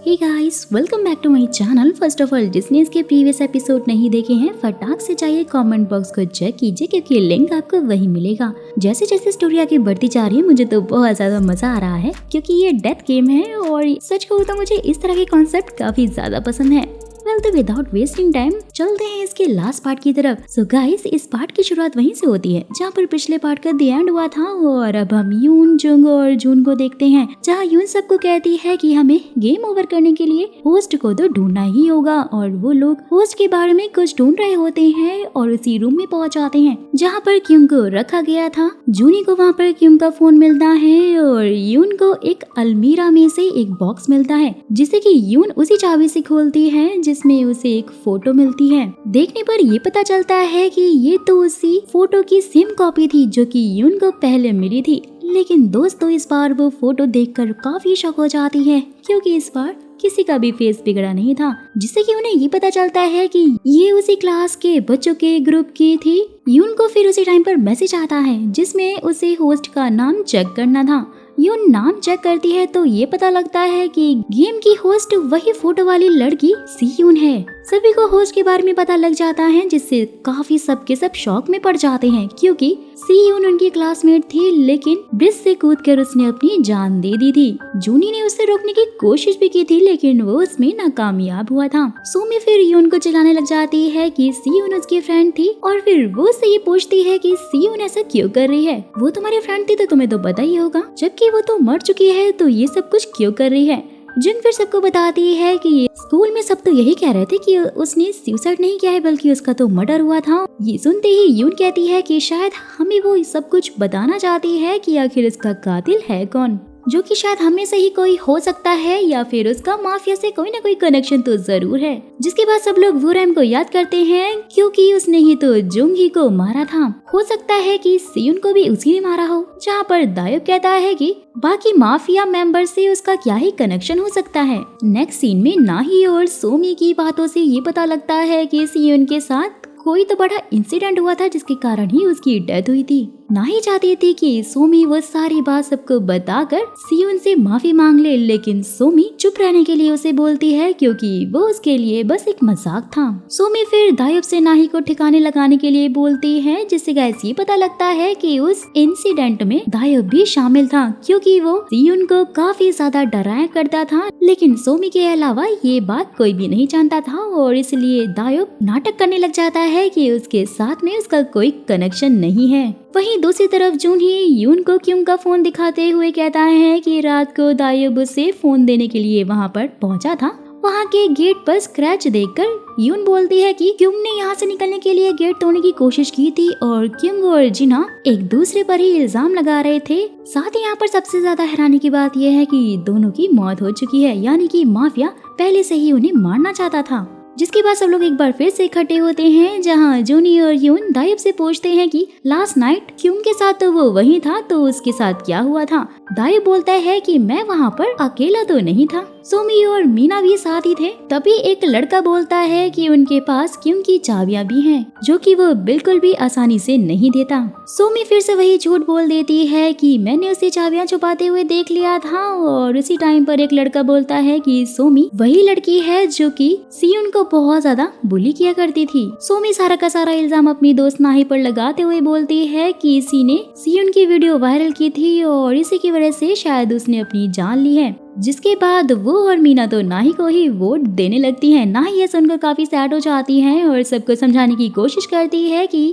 Hey guys, welcome back to my channel. First of all जिसने इसके previous episode नहीं देखे हैं फटाक से जाइए कमेंट बॉक्स को चेक कीजिए क्योंकि लिंक आपको वही मिलेगा। जैसे जैसे स्टोरी आगे बढ़ती जा रही है मुझे तो बहुत ज्यादा मजा आ रहा है क्योंकि ये डेथ गेम है और सच कहूँ तो मुझे इस तरह के कॉन्सेप्ट काफी ज्यादा पसंद है। तो विदाउट वेस्टिंग टाइम चलते हैं इसके लास्ट पार्ट की तरफ। सो गाइस, इस पार्ट की शुरुआत वहीं से होती है जहाँ पर पिछले पार्ट का द एंड हुआ था और अब हम यून, जुंग और जून को देखते हैं जहाँ यून सबको कहती है कि हमें गेम ओवर करने के लिए होस्ट को तो ढूंढना ही होगा और वो लोग होस्ट के बारे में कुछ ढूंढ रहे होते हैं और उसी रूम में पहुँच जाते हैं जहाँ पर क्यूम को रखा गया था। जूनी को वहाँ पर क्यूम का फोन मिलता है और यून को एक अलमीरा में से एक बॉक्स मिलता है जिसे कि यून उसी चाबी से खोलती है जिसमें उसे एक फोटो मिलती है। देखने पर ये पता चलता है कि ये तो उसी फोटो की सेम कॉपी थी जो कि यून को पहले मिली थी। लेकिन दोस्तों इस बार वो फोटो देखकर काफी शॉक हो जाती है क्योंकि इस बार किसी का भी फेस बिगड़ा नहीं था, जिससे कि उन्हें ये पता चलता है कि ये उसी क्लास के बच्चों के ग्रुप की थी। यून को फिर उसी टाइम पर मैसेज आता है जिसमें उसे होस्ट का नाम चेक करना था। यून नाम चेक करती है तो ये पता लगता है कि गेम की होस्ट वही फोटो वाली लड़की सी यून है। सभी को होस्ट के बारे में पता लग जाता है जिससे काफी सबके सब शॉक में पड़ जाते हैं क्योंकि सी यून उनकी क्लासमेट थी लेकिन ब्रिज से कूदकर उसने अपनी जान दे दी थी। जूनी ने उसे रोकने की कोशिश भी की थी लेकिन वो उसमें नाकामयाब हुआ था। सोमी फिर यून को चिल्लाने लग जाती है कि सी यून उसकी फ्रेंड थी और फिर वो उससे ये पूछती है कि सी यून ऐसा क्यों कर रही है, वो तुम्हारी फ्रेंड थी तो तुम्हें तो पता ही होगा, जबकि वो तो मर चुकी है तो ये सब कुछ क्यों कर रही है। जिन फिर सबको बताती है कि ये स्कूल में सब तो यही कह रहे थे कि उसने सुसाइड नहीं किया है बल्कि उसका तो मर्डर हुआ था। ये सुनते ही यून कहती है कि शायद हमें वो सब कुछ बताना चाहती है कि आखिर इसका कातिल है कौन, जो कि शायद हमें से ही कोई हो सकता है या फिर उसका माफिया से कोई ना कोई कनेक्शन तो जरूर है। जिसके बाद सब लोग वुरैम को याद करते हैं क्योंकि उसने ही तो जुंग ही को मारा था। हो सकता है कि सियुन को भी उसी ने मारा हो। जहाँ पर दायोब कहता है कि बाकी माफिया मेंबर से उसका क्या ही कनेक्शन हो सकता है। नेक्स्ट सीन में नाही और सोमी की बातों से ये पता लगता है कि सियुन के साथ कोई तो बड़ा इंसिडेंट हुआ था जिसके कारण ही उसकी डेथ हुई थी। नाही चाहती थी कि सोमी वो सारी बात सबको बताकर सियुन से माफी मांग ले लेकिन सोमी चुप रहने के लिए उसे बोलती है क्योंकि वो उसके लिए बस एक मजाक था। सोमी फिर दायोब से नाही को ठिकाने लगाने के लिए बोलती है जिससे गाइस ये पता लगता है कि उस इंसिडेंट में दायोब भी शामिल था क्योंकि वो सियुन को काफी ज्यादा डराया करता था। लेकिन सोमी के अलावा ये बात कोई भी नहीं जानता था और इसलिए दायोब नाटक करने लग जाता है कि उसके साथ में उसका कोई कनेक्शन नहीं है। वहीं दूसरी तरफ जून ही यून को क्यूम का फोन दिखाते हुए कहता है कि रात को दायोब उसे फोन देने के लिए वहां पर पहुंचा था। वहां के गेट पर स्क्रैच देखकर यून बोलती है कि क्यूम ने यहाँ से निकलने के लिए गेट तोड़ने की कोशिश की थी और क्यूम और जिना एक दूसरे पर ही इल्जाम लगा रहे थे। साथ ही यहाँ पर सबसे ज्यादा हैरानी की बात यह है कि दोनों की मौत हो चुकी है, यानी कि माफिया पहले से ही उन्हें मारना चाहता था। जिसके बाद सब लोग एक बार फिर से इकट्ठे होते हैं जहां जूनी और यून दायोब से पूछते हैं कि लास्ट नाइट क्यूम के साथ तो वो वही था तो उसके साथ क्या हुआ था। दायोब बोलता है कि मैं वहां पर अकेला तो नहीं था, सोमी और मीना भी साथ ही थे। तभी एक लड़का बोलता है कि उनके पास क्यूम की चाबियां भी हैं जो कि वो बिल्कुल भी आसानी से नहीं देता। सोमी फिर से वही झूठ बोल देती है कि मैंने उसे चाबियां छुपाते हुए देख लिया था और उसी टाइम पर एक लड़का बोलता है कि सोमी वही लड़की है जो कि सियुन को बहुत ज्यादा बुली किया करती थी। सोमी सारा का सारा इल्जाम अपनी दोस्त नाही पर लगाते हुए बोलती है कि इसी ने सियुन की वीडियो वायरल की थी और इसी की वजह से शायद उसने अपनी जान ली है। जिसके बाद वो और मीना तो नाही को ही वोट देने लगती हैं। नाही ये सुनकर काफी सैड हो जाती हैं और सबको समझाने की कोशिश करती है कि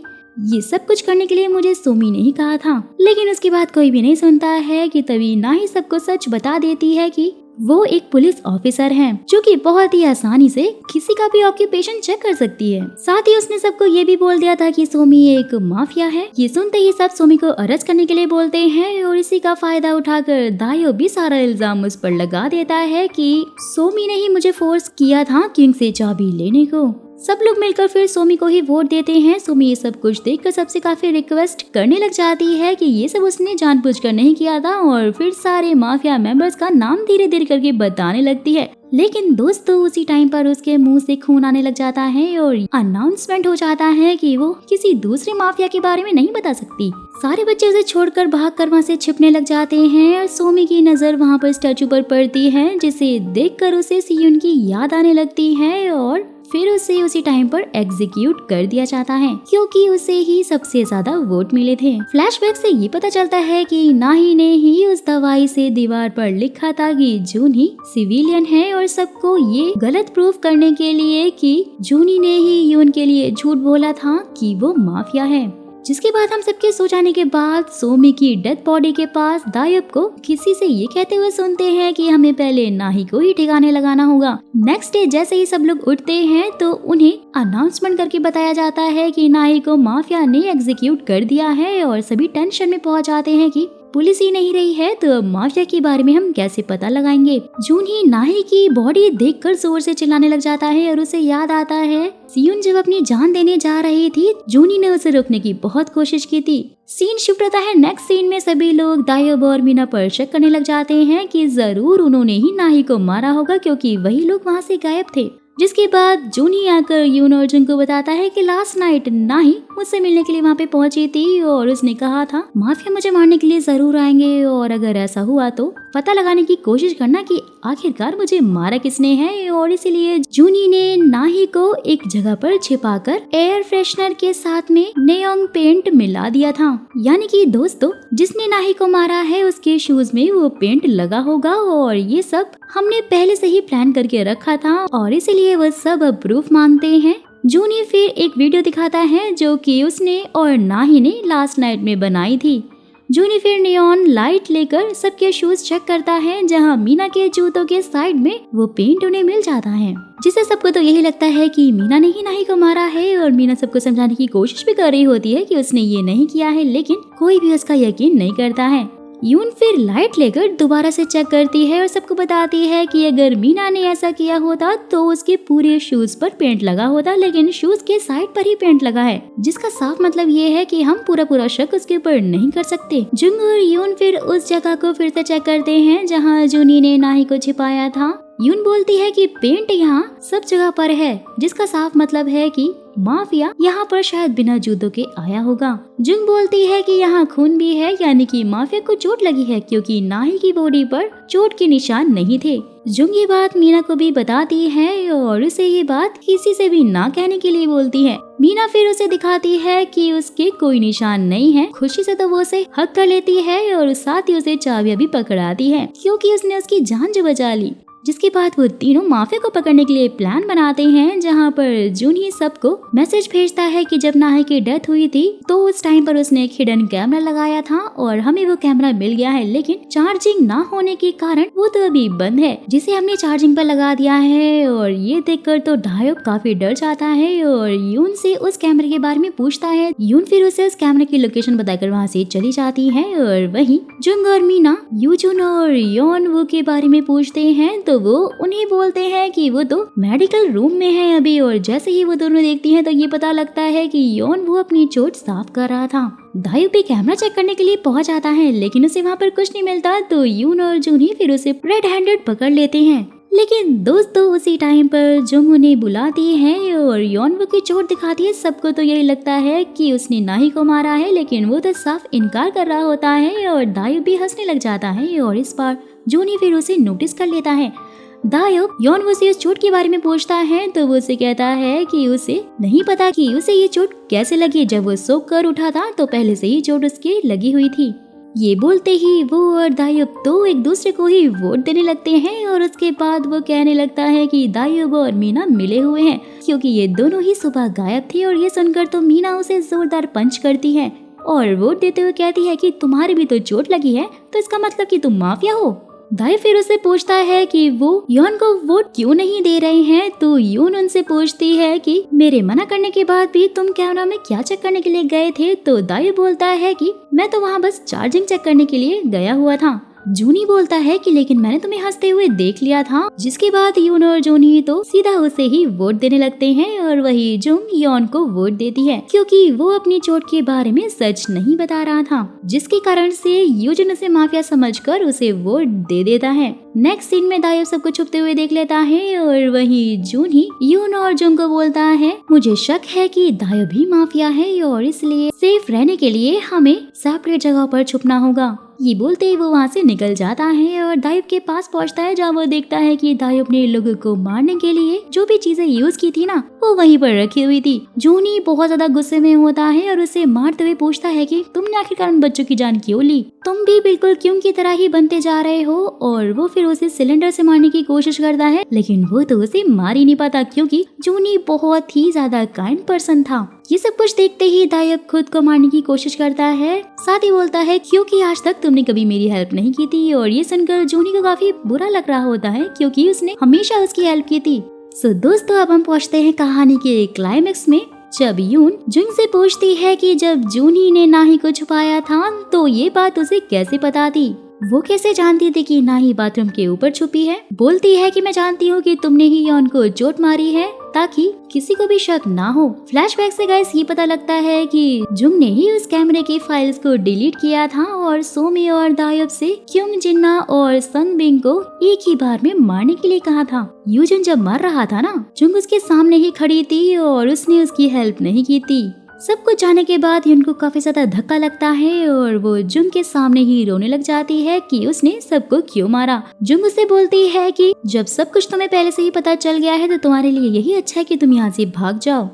ये सब कुछ करने के लिए मुझे सोमी ने ही कहा था, लेकिन उसकी बात कोई भी नहीं सुनता है कि तभी नाही सबको सच बता देती है कि वो एक पुलिस ऑफिसर हैं जो कि बहुत ही आसानी से किसी का भी ऑक्यूपेशन चेक कर सकती है। साथ ही उसने सबको ये भी बोल दिया था कि सोमी एक माफिया है। ये सुनते ही सब सोमी को अरेस्ट करने के लिए बोलते हैं और इसी का फायदा उठाकर दायोब भी सारा इल्जाम उस पर लगा देता है कि सोमी ने ही मुझे फोर्स किया था किंग से चाबी लेने को। सब लोग मिलकर फिर सोमी को ही वोट देते हैं। सोमी ये सब कुछ देखकर सबसे काफी रिक्वेस्ट करने लग जाती है कि ये सब उसने जानबूझकर नहीं किया था और फिर सारे माफिया मेंबर्स का नाम धीरे धीरे करके बताने लगती है। लेकिन दोस्तों उसी टाइम पर उसके मुंह से खून आने लग जाता है और अनाउंसमेंट हो जाता है कि वो किसी दूसरे माफिया के बारे में नहीं बता सकती। सारे बच्चे उसे छोड़कर भागकर वहाँ से छिपने लग जाते हैं और सोमी की नजर वहाँ पर स्टैचू पर पड़ती है, जिसे देखकर उसे सियोन की याद आने लगती है और फिर उसे उसी टाइम पर एग्जीक्यूट कर दिया जाता है क्योंकि उसे ही सबसे ज्यादा वोट मिले थे। फ्लैशबैक से ये पता चलता है कि नाही ने ही उस दवाई से दीवार पर लिखा था कि जूनी सिविलियन है और सबको ये गलत प्रूफ करने के लिए कि जूनी ने ही यून के लिए झूठ बोला था कि वो माफिया है। जिसके बाद हम सबके सो जाने के बाद सोमी की डेड बॉडी के पास दायब को किसी से ये कहते हुए सुनते हैं कि हमें पहले नाही को ही ठिकाने लगाना होगा। नेक्स्ट डे जैसे ही सब लोग उठते हैं तो उन्हें अनाउंसमेंट करके बताया जाता है कि नाही को माफिया ने एग्जीक्यूट कर दिया है और सभी टेंशन में पहुंच जाते हैं कि पुलिस ही नहीं रही है तो माफिया के बारे में हम कैसे पता लगाएंगे। जून ही नाही की बॉडी देखकर जोर से चिल्लाने लग जाता है और उसे याद आता है सियोन जब अपनी जान देने जा रही थी जूनी ने उसे रोकने की बहुत कोशिश की थी। सीन शिफ्ट होता है नेक्स्ट सीन में सभी लोग दायोब और मीना पर शक करने लग जाते हैं कि जरूर उन्होंने ही नाही को मारा होगा क्योंकि वही लोग वहाँ से गायब थे। जिसके बाद जूनी आकर यून और जुन को बताता है कि लास्ट नाइट नाही मुझसे मिलने के लिए वहाँ पे पहुंची थी और उसने कहा था माफिया मुझे मारने के लिए जरूर आएंगे और अगर ऐसा हुआ तो पता लगाने की कोशिश करना कि आखिरकार मुझे मारा किसने है। और इसीलिए जूनी ने नाही को एक जगह पर छिपाकर एयर फ्रेशनर के साथ में नेयोंग पेंट मिला दिया था, यानी कि दोस्तों जिसने नाही को मारा है उसके शूज में वो पेंट लगा होगा और ये सब हमने पहले से ही प्लान करके रखा था और इसीलिए वो सब अब प्रूफ मांगते हैं। जूनी फिर एक वीडियो दिखाता है जो कि उसने और नाही ने लास्ट नाइट में बनाई थी। जूनी फिर नियॉन लाइट लेकर सबके शूज चेक करता है जहां मीना के जूतों के साइड में वो पेंट उन्हें मिल जाता है, जिससे सबको तो यही लगता है कि मीना ने ही नाही को मारा है और मीना सबको समझाने की कोशिश भी कर रही होती है कि उसने ये नहीं किया है, लेकिन कोई भी उसका यकीन नहीं करता है। यून फिर लाइट लेकर दोबारा से चेक करती है और सबको बताती है कि अगर मीना ने ऐसा किया होता तो उसके पूरे शूज पर पेंट लगा होता, लेकिन शूज के साइड पर ही पेंट लगा है, जिसका साफ मतलब ये है कि हम पूरा शक उसके ऊपर नहीं कर सकते। जुंग और यून फिर उस जगह को फिर से चेक करते हैं जहाँ जूनी ने नाही को छिपाया था। यून बोलती है कि पेंट यहाँ सब जगह पर है, जिसका साफ मतलब है कि माफिया यहाँ पर शायद बिना जूतों के आया होगा। जुंग बोलती है कि यहाँ खून भी है, यानी कि माफिया को चोट लगी है क्योंकि नाही की बॉडी पर चोट के निशान नहीं थे। जुंग ये बात मीना को भी बताती है और उसे ये बात किसी से भी ना कहने के लिए बोलती है। मीना फिर उसे दिखाती है कि उसके कोई निशान नहीं है। खुशी से तो वो उसे हक कर लेती है और साथ ही उसे चाबियां भी पकड़ाती है क्योंकि उसने उसकी जान जो बचा ली। जिसके बाद वो तीनों माफिया को पकड़ने के लिए प्लान बनाते हैं, जहाँ पर जून ही सबको मैसेज भेजता है कि जब नाही की डेथ हुई थी तो उस टाइम पर उसने एक हिडन कैमरा लगाया था और हमें वो कैमरा मिल गया है, लेकिन चार्जिंग ना होने के कारण वो तो अभी बंद है, जिसे हमने चार्जिंग पर लगा दिया है। और ये देखकर तो दायोब काफी डर जाता है और यून से उस कैमरे के बारे में पूछता है। यून फिर उसे उस कैमरे की लोकेशन बताकर वहाँ से चली जाती है और वहीं जुंग और मीना यूजुन और योन वो के बारे में पूछते हैं तो वो उन्हें बोलते हैं कि वो तो मेडिकल रूम में है अभी। और जैसे ही वो दोनों देखती हैं तो ये पता लगता है कि योन वो अपनी चोट साफ कर रहा था। दायोब भी कैमरा चेक करने के लिए पहुंच जाता है, लेकिन उसे वहाँ पर कुछ नहीं मिलता तो यून और जूनी फिर उसे रेड हैंडेड पकड़ लेते हैं। लेकिन दोस्तों उसी टाइम पर जुंग उन्हें बुलाती है और योन वो की चोट दिखाती है। सबको तो यही लगता है कि उसने नाही को मारा है, लेकिन वो तो साफ इनकार कर रहा होता है और दायोब भी हंसने लग जाता है और इस बार जूनी फिर उसे नोटिस कर लेता है। दायोब योन वो से उस चोट के बारे में पूछता है तो वो उसे कहता है कि उसे नहीं पता कि उसे ये चोट कैसे लगी। जब वो सो कर उठा था तो पहले से ही चोट उसके लगी हुई थी। ये बोलते ही वो और दायोब तो एक दूसरे को ही वोट देने लगते हैं और उसके बाद वो कहने लगता है कि दायोब और मीना मिले हुए हैं क्योंकि ये दोनों ही सुबह गायब थे। और ये सुनकर तो मीना उसे जोरदार पंच करती है और वोट देते हुए कहती है कि तुम्हारी भी तो चोट लगी है तो इसका मतलब कि तुम माफिया हो। दायोब फिर उसे पूछता है कि वो योन को वोट क्यों नहीं दे रहे हैं तो यून उनसे पूछती है कि मेरे मना करने के बाद भी तुम कैमरा में क्या चेक करने के लिए गए थे। तो दायोब बोलता है कि मैं तो वहाँ बस चार्जिंग चेक करने के लिए गया हुआ था। जूनी बोलता है कि लेकिन मैंने तुम्हें हंसते हुए देख लिया था। जिसके बाद यून और जूनी तो सीधा उसे ही वोट देने लगते हैं और वही जुंग योन को वोट देती है क्योंकि वो अपनी चोट के बारे में सच नहीं बता रहा था, जिसके कारण से यूजुन उसे माफिया समझकर उसे वोट दे देता है। नेक्स्ट सीन में दायोब सबको छुपते हुए देख लेता है और वही जूनी यून और जुंग को बोलता है मुझे शक है कि दायोब भी माफिया है और इसलिए सेफ रहने के लिए हमें सेपरेट जगह पर छुपना होगा। ये बोलते ही वो वहाँ से निकल जाता है और दायोब के पास पहुँचता है जहाँ वो देखता है कि दायोब ने लोगों को मारने के लिए जो भी चीजें यूज की थी ना वो वहीं पर रखी हुई थी। जूनी बहुत ज्यादा गुस्से में होता है और उसे मारते हुए पूछता है कि तुमने आखिरकार उन बच्चों की जान क्यों ली, तुम भी बिल्कुल क्यों की तरह ही बनते जा रहे हो। और वो फिर उसे सिलेंडर से मारने की कोशिश करता है लेकिन वो तो उसे मार ही नहीं पाता क्योंकि जूनी बहुत ही ज्यादा काइंड पर्सन था। ये सब कुछ देखते ही दायोब खुद को मारने की कोशिश करता है, साथ ही बोलता है क्योंकि आज तक तुमने कभी मेरी हेल्प नहीं की थी। और ये सुनकर जूनी को काफी बुरा लग रहा होता है क्योंकि उसने हमेशा उसकी हेल्प की थी। सो दोस्तों अब हम पहुंचते हैं कहानी के क्लाइमेक्स में, जब यून जुंग से पूछती है कि जब जूनी ने नाही को छुपाया था तो ये बात उसे कैसे पता थी, वो कैसे जानती थी कि नाही बाथरूम के ऊपर छुपी है। बोलती है कि मैं जानती हूँ कि तुमने ही योन को चोट मारी है ताकि किसी को भी शक ना हो। फ्लैशबैक से गाइस ये पता लगता है कि जुंग ने ही उस कैमरे की फाइल्स को डिलीट किया था और सोमी और दायोब से क्योंग जिन्ना और संगबिंग को एक ही बार में मारने के लिए कहा था। यूजुन जब मर रहा था ना जुंग उसके सामने ही खड़ी थी और उसने उसकी हेल्प नहीं की थी। सब कुछ जाने के बाद युन को काफी ज्यादा धक्का लगता है और वो जुंग के सामने ही रोने लग जाती है कि उसने सबको क्यों मारा। जुंग उसे बोलती है कि जब सब कुछ तुम्हें पहले से ही पता चल गया है तो तुम्हारे लिए यही अच्छा है कि तुम यहाँ से भाग जाओ।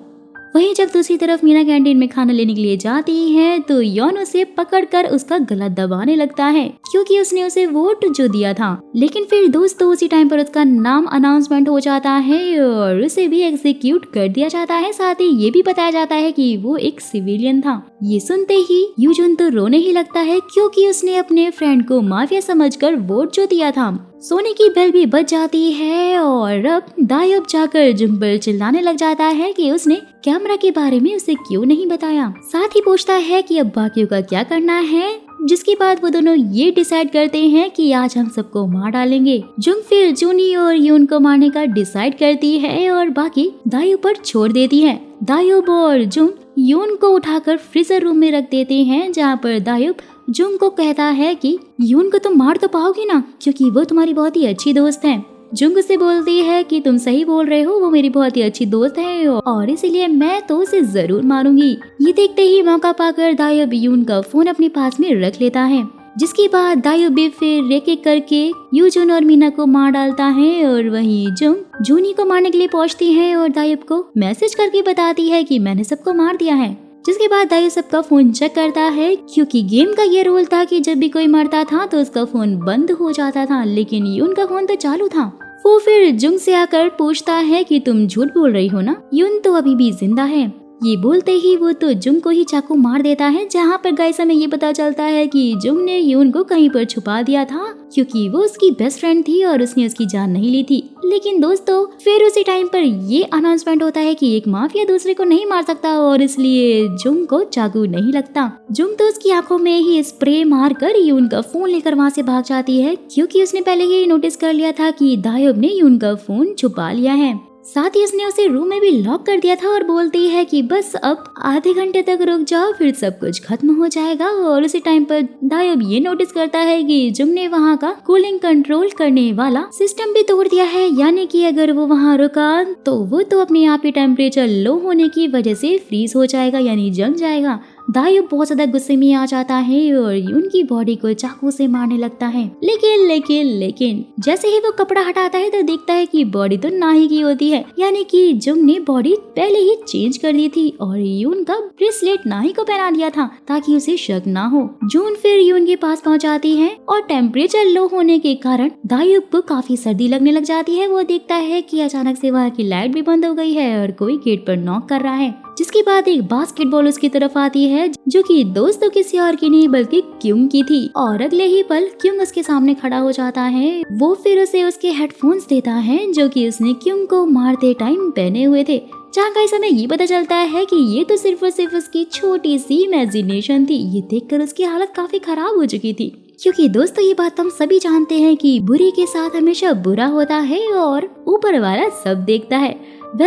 वहीं जब दूसरी तरफ मीना कैंटीन में खाना लेने के लिए जाती है तो योन उसे पकड़कर उसका गला दबाने लगता है क्योंकि उसने उसे वोट जो दिया था। लेकिन फिर दोस्तों उसी टाइम पर उसका नाम अनाउंसमेंट हो जाता है और उसे भी एग्जीक्यूट कर दिया जाता है। साथ ही ये भी बताया जाता है कि वो एक सिविलियन था। ये सुनते ही यूजुन तो रोने ही लगता है क्योंकि उसने अपने फ्रेंड को माफिया समझकर वोट जो दिया था। सोने की बेल भी बज जाती है और अब दायोब जाकर जुंग पर चिल्लाने लग जाता है कि उसने कैमरा के बारे में उसे क्यों नहीं बताया। साथ ही पूछता है कि अब बाकियों का क्या करना है, जिसके बाद वो दोनों ये डिसाइड करते हैं कि आज हम सबको मार डालेंगे। जुंग फिर जूनी और यून को मारने का डिसाइड करती है और बाकी दायोब पर छोड़ देती है। दायोब और जुंग यून को उठाकर फ्रीजर रूम में रख देते हैं जहाँ पर दायोब जुंग को कहता है कि यून को तुम मार तो पाओगी ना क्योंकि वो तुम्हारी बहुत ही अच्छी दोस्त है। जुंग से बोलती है कि तुम सही बोल रहे हो, वो मेरी बहुत ही अच्छी दोस्त है और इसीलिए मैं तो उसे जरूर मारूंगी। ये देखते ही मौका पाकर दायोब यून का फोन अपने पास में रख लेता है, जिसके बाद दायोब भी फिर एक एक करके यूजुन और मीना को मार डालता है और वहीं जुंग जूनी को मारने के लिए पहुंचती है और दायोब को मैसेज करके बताती है कि मैंने सबको मार दिया है। जिसके बाद दायोब सबका फोन चेक करता है क्योंकि गेम का ये रूल था कि जब भी कोई मरता था तो उसका फोन बंद हो जाता था, लेकिन यून का फोन तो चालू था। वो फिर जुंग से आकर पूछता है कि तुम झूठ बोल रही हो ना, यून तो अभी भी जिंदा है। ये बोलते ही वो तो जुंग को ही चाकू मार देता है, जहाँ पर गाइस हमें ये पता चलता है कि जुंग ने यून को कहीं पर छुपा दिया था क्योंकि वो उसकी बेस्ट फ्रेंड थी और उसने उसकी जान नहीं ली थी। लेकिन दोस्तों फिर उसी टाइम पर ये अनाउंसमेंट होता है कि एक माफिया दूसरे को नहीं मार सकता और इसलिए जुंग को चाकू नहीं लगता। जुंग तो उसकी आंखों में ही स्प्रे मारकर यून का फोन लेकर वहाँ से भाग जाती है क्योंकि उसने पहले ही नोटिस कर लिया था कि दायोब ने यून का फोन छुपा लिया है। साथ ही उसने उसे रूम में भी लॉक कर दिया था और बोलती है कि बस अब आधे घंटे तक रुक जाओ फिर सब कुछ खत्म हो जाएगा। और उसी टाइम पर दायोब ये नोटिस करता है कि जुंग ने वहाँ का कूलिंग कंट्रोल करने वाला सिस्टम भी तोड़ दिया है, यानी कि अगर वो वहाँ रुका तो वो तो अपने आप ही टेम्परेचर लो होने की वजह से फ्रीज हो जाएगा यानी जम जाएगा। दायोब बहुत ज्यादा गुस्से में आ जाता है और यून की बॉडी को चाकू से मारने लगता है। लेकिन जैसे ही वो कपड़ा हटाता है तो देखता है कि बॉडी तो नाही की होती है, यानी कि जुंग ने बॉडी पहले ही चेंज कर दी थी और यून का ब्रेसलेट नाही को पहना दिया था ताकि उसे शक ना हो। जून फिर यून के पास पहुंच जाती है और टेम्परेचर लो होने के कारण दायोब को काफी सर्दी लगने लग जाती है। वो देखता है कि अचानक से वहाँ की लाइट भी बंद हो गई है और कोई गेट पर नॉक कर रहा है, जिसके बाद एक बास्केटबॉल उसकी तरफ आती है जो कि दोस्तों किसी और की नहीं बल्कि क्योंग की थी। और अगले ही पल क्योंग उसके सामने खड़ा हो जाता है। वो फिर उसे उसके हेडफोन्स देता है जो कि उसने क्योंग को मारते टाइम पहने हुए थे, जहाँ गाइस हमें ये पता चलता है कि ये तो सिर्फ और सिर्फ उसकी छोटी सी इमेजिनेशन थी। ये देखकर उसकी हालत काफी खराब हो चुकी थी क्योंकि दोस्तों ये बात हम सभी जानते हैं कि बुरे के साथ हमेशा बुरा होता है और ऊपर वाला सब देखता है।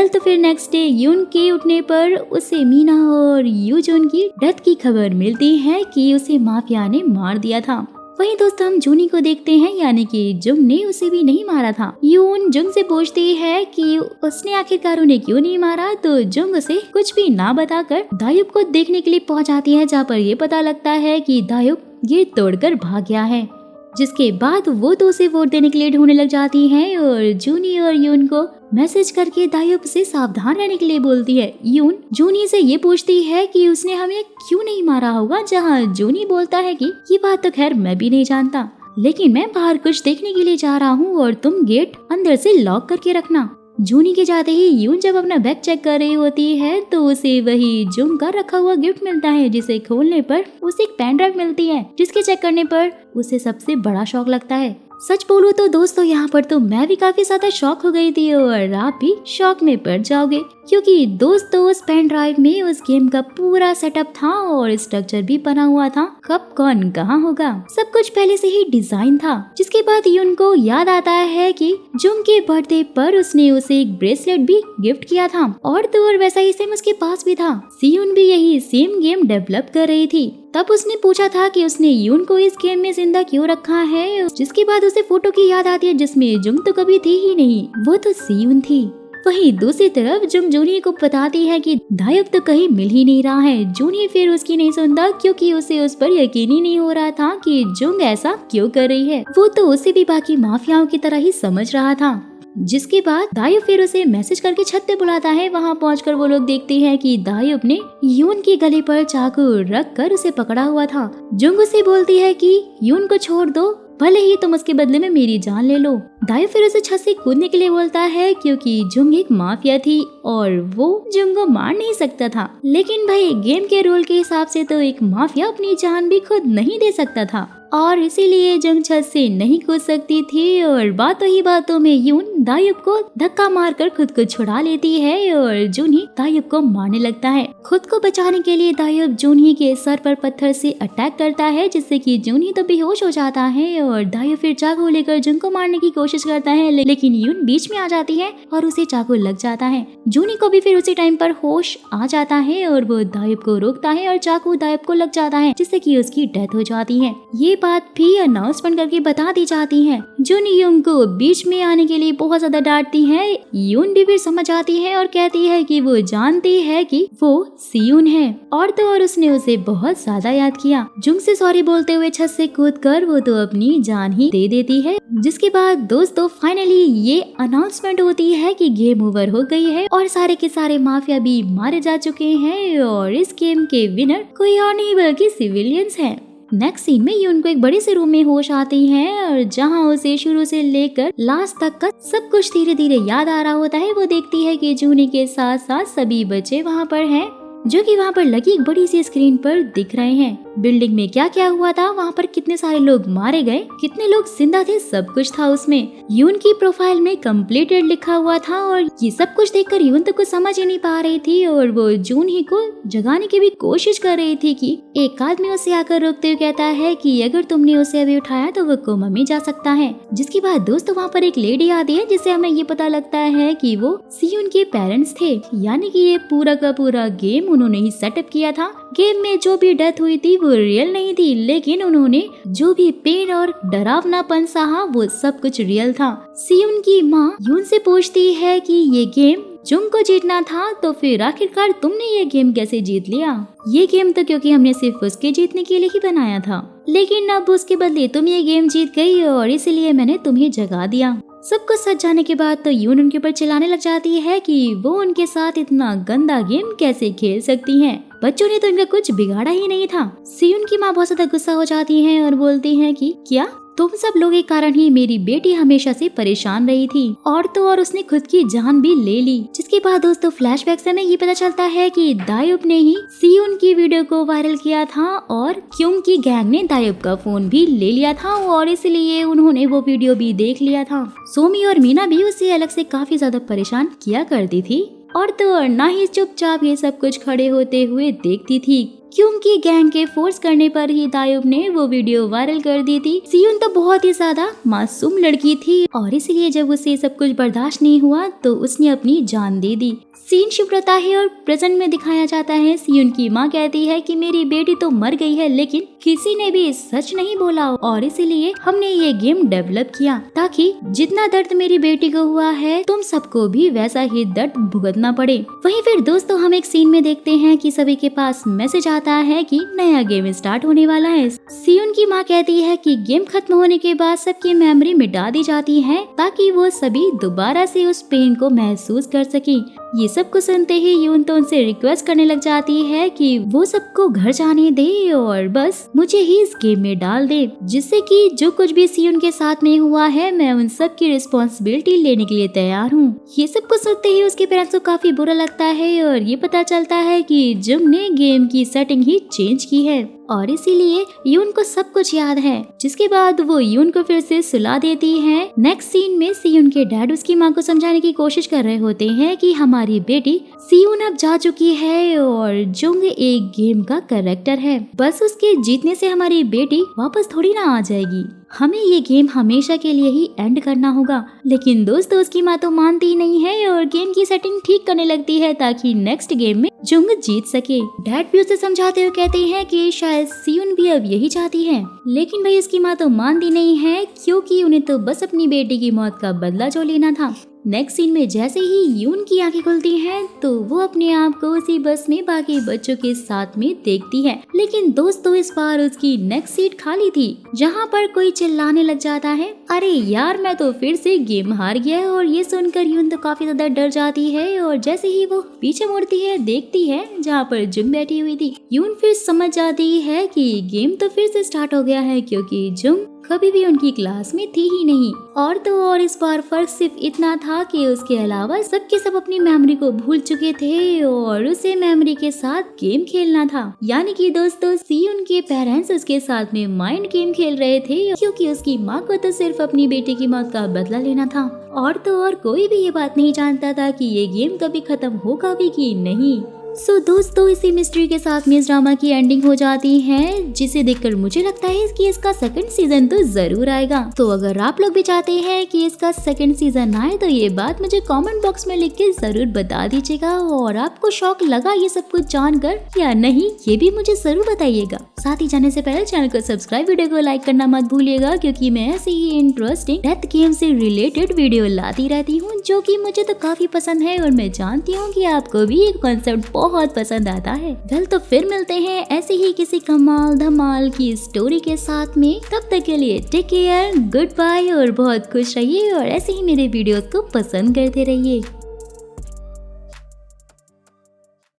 तो फिर नेक्स्ट डे यून के उठने पर उसे मीना और यूजोन की डेथ की खबर मिलती है कि उसे माफिया ने मार दिया था। वहीं दोस्तों हम जूनी को देखते हैं, यानी कि जुंग ने उसे भी नहीं मारा था। यून जुंग से पूछती है कि उसने आखिरकार उन्हें क्यों नहीं मारा, तो जुंग उसे कुछ भी ना बताकर दायुब को देखने के लिए पहुंच जाती है, जहाँ पर ये पता लगता है कि दायुब गेट तोड़कर भाग गया है। जिसके बाद वो तो उसे वोट देने के लिए ढूंढने लग जाती हैं और जूनी और यून को मैसेज करके दायुब से सावधान रहने के लिए बोलती है। यून जूनी से ये पूछती है कि उसने हमें क्यों नहीं मारा होगा, जहाँ जूनी बोलता है कि ये बात तो खैर मैं भी नहीं जानता, लेकिन मैं बाहर कुछ देखने के लिए जा रहा हूँ और तुम गेट अंदर से लॉक करके रखना। जूनी के जाते ही यून जब अपना बैग चेक कर रही होती है तो उसे वही जुंग का रखा हुआ गिफ्ट मिलता है, जिसे खोलने पर उसे एक पेन ड्राइव मिलती है, जिसके चेक करने पर उसे सबसे बड़ा शॉक लगता है। सच बोलूं तो दोस्तों यहाँ पर तो मैं भी काफी ज्यादा शॉक हो गई थी और आप भी शॉक में पड़ जाओगे, क्योंकि दोस्तों उस पेन ड्राइव में उस गेम का पूरा सेटअप था और स्ट्रक्चर भी बना हुआ था। कब कौन कहाँ होगा सब कुछ पहले से ही डिजाइन था। जिसके बाद यून को याद आता है कि जुंग के बर्थडे पर उसने उसे एक ब्रेसलेट भी गिफ्ट किया था और तो और वैसा ही सेम उसके पास भी था। सियुन भी यही सेम गेम डेवलप कर रही थी। तब उसने पूछा था कि उसने यून को इस गेम में जिंदा क्यों रखा है, जिसके बाद उसे फोटो की याद आती है जिसमें जुंग तो कभी थी ही नहीं, वो तो सियुन थी। वहीं दूसरी तरफ जुंग जूनी को बताती है कि दायुब तो कहीं मिल ही नहीं रहा है। जूनी फिर उसकी नहीं सुनता, क्योंकि उसे उस पर यकीन ही नहीं हो रहा था कि जुंग ऐसा क्यों कर रही है। वो तो उसे भी बाकी माफियाओं की तरह ही समझ रहा था। जिसके बाद दायुब फिर उसे मैसेज करके छत पे बुलाता है। वहाँ पहुंचकर वो लोग देखते हैं कि दायुब ने यून के गले पर चाकू रख कर उसे पकड़ा हुआ था। जुंग उसे बोलती है कि यून को छोड़ दो, भले ही तुम उसके बदले में मेरी जान ले लो। दायुब फिर उसे छत से कूदने के लिए बोलता है, क्योंकि जुंग एक माफिया थी और वो जुंग को मार नहीं सकता था। लेकिन भाई गेम के रूल के हिसाब से तो एक माफिया अपनी जान भी खुद नहीं दे सकता था और इसीलिए जुंग छत से नहीं कूद सकती थी। और बातों ही बातों में यून दायुब को धक्का मारकर खुद को छुड़ा लेती है और जूनी दायुब को मारने लगता है। खुद को बचाने के लिए दायुब जूनी के सर पर पत्थर से अटैक करता है, जिससे कि जूनी तो बेहोश हो जाता है और दायुब फिर चाकू लेकर जुंग को मारने की कोशिश करता है, लेकिन यून बीच में आ जाती है और उसे चाकू लग जाता है। जूनी को भी फिर उसी टाइम पर होश आ जाता है और वो दायुब को रोकता है और चाकू दायुब को लग जाता है, जिससे कि उसकी डेथ हो जाती है। ये बात भी अनाउंसमेंट करके बता दी जाती है। जूनी यून को बीच में आने के लिए बहुत ज्यादा डांटती है। यून भी फिर समझ आती है और कहती है कि वो जानती है कि वो सियुन है और तो और उसने उसे बहुत ज्यादा याद किया। जुंग से सॉरी बोलते हुए छत से कूदकर वो तो अपनी जान ही दे देती है। जिसके बाद दोस्तों फाइनली ये अनाउंसमेंट होती है कि गेम ओवर हो गई है और सारे के सारे माफिया भी मारे जा चुके हैं और इस गेम के विनर कोई और नहीं बल्कि सिविलियंस हैं। नेक्स्ट सीन में यून को एक बड़े से रूम में होश आती है और जहां उसे शुरू से लेकर लास्ट तक का सब कुछ धीरे धीरे याद आ रहा होता है। वो देखती है कि जूनी के साथ साथ सभी बच्चे वहां पर हैं, जो कि वहाँ पर लगी एक बड़ी सी स्क्रीन पर दिख रहे हैं। बिल्डिंग में क्या क्या हुआ था, वहाँ पर कितने सारे लोग मारे गए, कितने लोग जिंदा थे, सब कुछ था उसमें। यून की प्रोफाइल में कंप्लीटेड लिखा हुआ था और ये सब कुछ देखकर यून तो कुछ समझ ही नहीं पा रही थी और वो जून ही को जगाने की भी कोशिश कर रही थी कि एक आदमी उसे आकर रोकते हुए कहता है कि अगर तुमने उसे अभी उठाया तो वो कोमा में जा सकता है। जिसके बाद दोस्तों वहाँ पर एक लेडी आती है, जिससे हमें ये पता लगता है कि वो सियुन के पेरेंट्स थे, यानी कि ये पूरा का पूरा गेम उन्होंने ही सेटअप किया था। गेम में जो भी डेथ हुई थी वो रियल नहीं थी, लेकिन उन्होंने जो भी पेन और डरावनापन सहा वो सब कुछ रियल था। सियुन की माँ यून से पूछती है कि ये गेम जुंग को जीतना था, तो फिर आखिरकार तुमने ये गेम कैसे जीत लिया? ये गेम तो क्योंकि हमने सिर्फ उसके जीतने के लिए ही बनाया था, लेकिन अब उसके बदले तुम ये गेम जीत गई और इसीलिए मैंने तुम्हें जगा दिया। सब कुछ सच जाने के बाद तो यून उनके ऊपर चिल्लाने लग जाती है कि वो उनके साथ इतना गंदा गेम कैसे खेल सकती हैं। बच्चों ने तो इनका कुछ बिगाड़ा ही नहीं था। सियुन की माँ बहुत ज्यादा गुस्सा हो जाती है और बोलती है कि क्या तुम सब लोग के कारण ही मेरी बेटी हमेशा से परेशान रही थी, और तो और उसने खुद की जान भी ले ली। जिसके बाद दोस्तों फ्लैशबैक से हमें ये पता चलता है कि दायुब ने ही सियुन की वीडियो को वायरल किया था और क्यों की गैंग ने दायुब का फोन भी ले लिया था और इसलिए उन्होंने वो वीडियो भी देख लिया था। सोमी और मीना भी उसे अलग से काफी ज्यादा परेशान किया करती थी और तो और ना ही चुपचाप ये सब कुछ खड़े होते हुए देखती थी, क्यूंग की गैंग के फोर्स करने पर ही तायुब ने वो वीडियो वायरल कर दी थी। सियुन तो बहुत ही ज्यादा मासूम लड़की थी और इसलिए जब उसे सब कुछ बर्दाश्त नहीं हुआ तो उसने अपनी जान दे दी। सीन शिफ्ट होता है और प्रेजेंट में दिखाया जाता है। सियुन की माँ कहती है कि मेरी बेटी तो मर गई है लेकिन किसी ने भी सच नहीं बोला और इसीलिए हमने ये गेम डेवलप किया ताकि जितना दर्द मेरी बेटी को हुआ है तुम सबको भी वैसा ही दर्द भुगतना पड़े। वहीं फिर दोस्तों हम एक सीन में देखते हैं कि सभी के पास मैसेज आता है कि नया गेम स्टार्ट होने वाला है। सियुन की माँ कहती है कि गेम खत्म होने के बाद सबकी मेमोरी मिटा दी जाती है ताकि वो सभी दोबारा से उस पेन को महसूस कर सके। ये सब को सुनते ही यून तो उनसे रिक्वेस्ट करने लग जाती है कि वो सबको घर जाने दे और बस मुझे ही इस गेम में डाल दे, जिससे कि जो कुछ भी सियुन के साथ में हुआ है मैं उन सब की रिस्पॉन्सिबिलिटी लेने के लिए तैयार हूँ। ये सब को सुनते ही उसके पेरेंट्स को काफी बुरा लगता है और ये पता चलता है कि जुंग ने गेम की सेटिंग ही चेंज की है और इसीलिए यून को सब कुछ याद है। जिसके बाद वो यून को फिर से सुला देती है। नेक्स्ट सीन में सियुन के डैड उसकी माँ को समझाने की कोशिश कर रहे होते हैं कि हमारी बेटी सियुन अब जा चुकी है और जुंग एक गेम का कैरेक्टर है, बस उसके जीतने से हमारी बेटी वापस थोड़ी ना आ जाएगी, हमें ये गेम हमेशा के लिए ही एंड करना होगा। लेकिन दोस्तों उसकी माँ तो मानती ही नहीं है और गेम की सेटिंग ठीक करने लगती है ताकि नेक्स्ट गेम में जुंग जीत सके। डैड भी उसे समझाते हुए कहते हैं कि शायद सियुन भी अब यही चाहती है, लेकिन भाई उसकी माँ तो मानती नहीं है क्योंकि उन्हें तो बस अपनी बेटी की मौत का बदला जो लेना था। नेक्स्ट सीन में जैसे ही यून की आंखें खुलती हैं तो वो अपने आप को उसी बस में बाकी बच्चों के साथ में देखती है, लेकिन दोस्तों इस बार उसकी नेक्स्ट सीट खाली थी जहाँ पर कोई चिल्लाने लग जाता है, अरे यार मैं तो फिर से गेम हार गया। और ये सुनकर यून तो काफी ज्यादा डर जाती है और जैसे ही वो पीछे मुड़ती है देखती है जहाँ पर जुंग बैठी हुई थी। यून फिर समझ जाती है कि गेम तो फिर से स्टार्ट हो गया है क्योंकि जुंग कभी भी उनकी क्लास में थी ही नहीं। और तो और इस बार फर्क सिर्फ इतना था कि उसके अलावा सबके सब अपनी मेमोरी को भूल चुके थे और उसे मेमोरी के साथ गेम खेलना था। यानी कि दोस्तों सियुन के पेरेंट्स उसके साथ में माइंड गेम खेल रहे थे क्योंकि उसकी माँ को तो सिर्फ अपनी बेटी की मौत का बदला लेना था और तो और कोई भी ये बात नहीं जानता था कि ये गेम कभी खत्म होगा भी कि नहीं। सो दोस्तों इसी मिस्ट्री के साथ में इस ड्रामा की एंडिंग हो जाती है, जिसे देखकर मुझे लगता है कि इसका सेकंड सीजन तो जरूर आएगा। तो अगर आप लोग भी चाहते हैं कि इसका सेकंड सीजन आए तो ये बात मुझे कमेंट बॉक्स में लिख के जरूर बता दीजिएगा और आपको शौक लगा ये सब कुछ जानकर या नहीं ये भी मुझे जरूर बताइएगा। साथ ही जाने से पहले चैनल को सब्सक्राइब, वीडियो को लाइक करना मत भूलिएगा क्योंकि मैं ऐसे ही इंटरेस्टिंग डेथ गेम से रिलेटेड वीडियो लाती रहती हूँ जो कि मुझे तो काफी पसंद है और मैं जानती हूँ कि आपको भी ये कॉन्सेप्ट बहुत पसंद आता है। कल तो फिर मिलते हैं ऐसे ही किसी कमाल धमाल की स्टोरी के साथ में। तब तक के लिए टेक केयर, गुड बाय और बहुत खुश रहिए और ऐसे ही मेरे वीडियोस को पसंद करते रहिए।